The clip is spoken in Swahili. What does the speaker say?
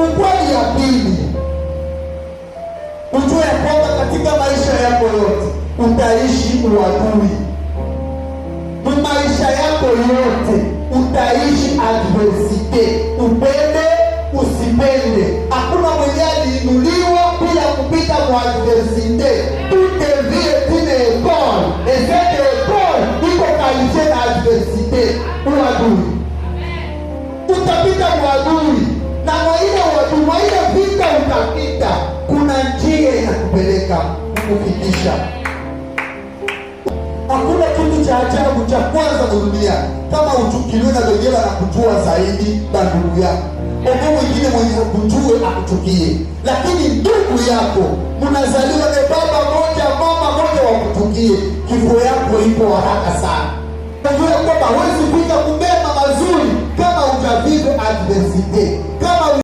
Ukweli ya pili, ujue kwamba katika maisha yako yote utaishi uadui. Maisha yako yote utaishi adversite, upende usipende. Hakuna mwenye aliinuliwa bila kupita kwa adversite. Toute vie est une école, et cette école iko qualifiée na adversite, uadui. Utapita uadui, na mwa ile vita utapita, kuna njia inakupeleka kukufikisha. Hakuna kitu cha ajabu cha kwanza dunia kama uchukiliwe na wengine na kujua zaidi na ndugu yako. Mungu mwingine mwenye kujue akuchukie. Lakini ndugu yako mnazaliwa na baba moja mama moja wakuchukie, kifo yako ipo haraka sana. Unajua kwamba huwezi fika kubeba mazuri kama hujavika adversity. Kama